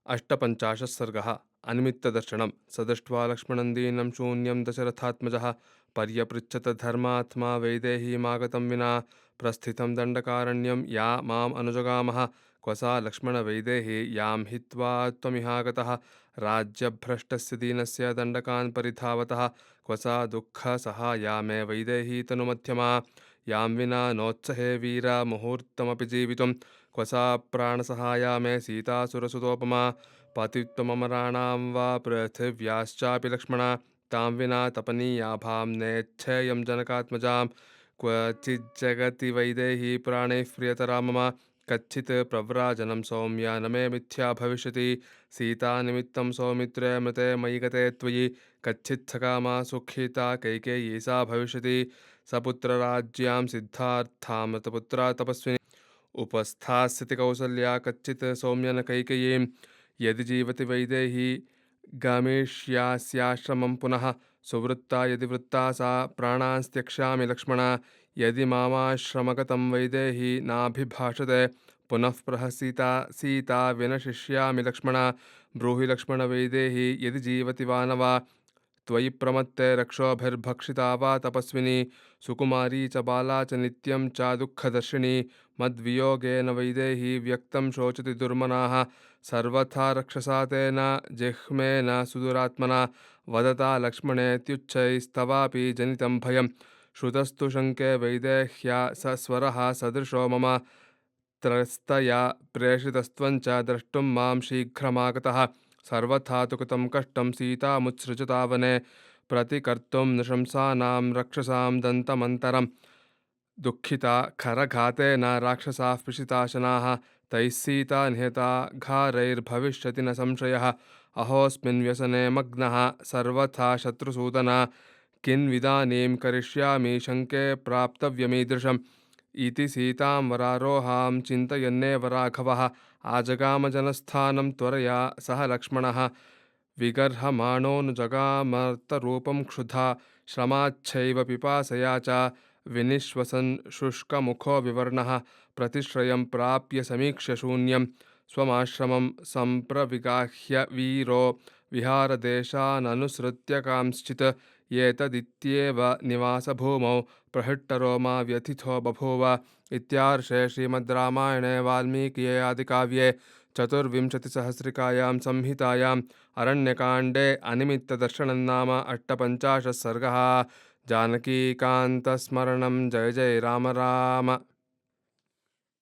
अष्टपञ्चाशत् सर्गः। अनिमित्तदर्शनं स दृष्ट्वा लक्ष्मणं दीनं शून्यं दशरथात्मजः पर्यपृच्छत धर्मात्मा वैदेहीमागतं विना प्रस्थितं दण्डकारण्यं या माम् अनुजगामः क्व सा लक्ष्मणवैदेही यां हित्वा त्वमिहागतः राज्यभ्रष्टस्य दीनस्य दण्डकान् परिधावतः क्व सा दुःखसहाया मे वैदेही तनुमध्यमा यां विना नोत्सहे वीर मुहूर्तमपि जीवितुं क्व सा प्राणसहाया मे सीतासुरसुतोपमा पतित्वममराणां वा पृथिव्याश्चापि लक्ष्मणा तां विना तपनीयाभां नेच्छेयं जनकात्मजां क्वचिज्जगति वैदेही प्राणैः प्रियतरा मम कच्चित् प्रव्राजनं सौम्य न मे मिथ्या भविष्यति सीतानिमित्तं सौमित्रे मृते मयि गते त्वयि कच्चित् सकामा सुखिता कैकेयी सा भविष्यति सपुत्रराज्यां सिद्धार्थामृतपुत्रा तपस्विनी उपस्थास्यति कौसल्या कच्चित् सौम्यन कैकेयीं यदि जीवति वैदेही गमिष्यास्याश्रमं पुनः सुवृत्ता यदि वृत्ता सा प्राणांस्त्यक्ष्यामि लक्ष्मण यदि मामाश्रमगतं वैदेही नाभिभाषते पुनः प्रहसिता सीता विनशिष्यामि लक्ष्मण ब्रूहि लक्ष्मण वैदेही यदि जीवति वा न वा त्वयि प्रमत्ते रक्षोभिर्भक्षिता वा तपस्विनी सुकुमारी च बाला च नित्यं च दुःखदर्शिनी मद्वियोगेन वैदेही व्यक्तं शोचति दुर्मनाः सर्वथा रक्षसा तेन जिह्मेन सुदुरात्मना वदता लक्ष्मणेत्युच्चैस्तवापि जनितं भयं श्रुतस्तु शङ्के वैदेह्या सस्वरः सदृशो मम त्रस्तया प्रेषितस्त्वञ्च द्रष्टुं मां शीघ्रमागतः सर्वथा तु कृतं कष्टं सीतामुत्सृजतावने प्रतिकर्तुं नृशंसानां रक्षसां दन्तमन्तरं दुःखिता खरघातेन राक्षसाः पिशिताशनाः तैः सीता निहता घारैर्भविष्यति न संशयः अहोऽस्मिन् व्यसने मग्नः सर्वथा शत्रुसूदना किन्विदानीं करिष्यामि शङ्के प्राप्तव्यमीदृशम् इति सीतां वरारोहां चिन्तयन्नेव राघवः आजगामजनस्थानं त्वरया सह लक्ष्मणः विगर्हमाणोऽनुजगामर्तरूपं क्षुधा श्रमाच्छैव पिपासया च विनिश्वसन् शुष्कमुखो विवर्णः प्रतिश्रयं प्राप्य समीक्ष्य शून्यं स्वमाश्रमं सम्प्रविगाह्य वीरो विहारदेशाननुसृत्य कांश्चित् एतदित्येव निवासभूमौ प्रहृष्टरोमा व्यथितो बभूव इत्यार्षे श्रीमद् रामायणे वाल्मीकिये आदिकाव्ये चतुर्विंशतिसहस्रिकायां संहितायाम् अरण्यकाण्डे अनिमित्तदर्शनं नाम अष्टपञ्चाशत् सर्गः। जानकीकान्तस्मरणं जय जय राम राम।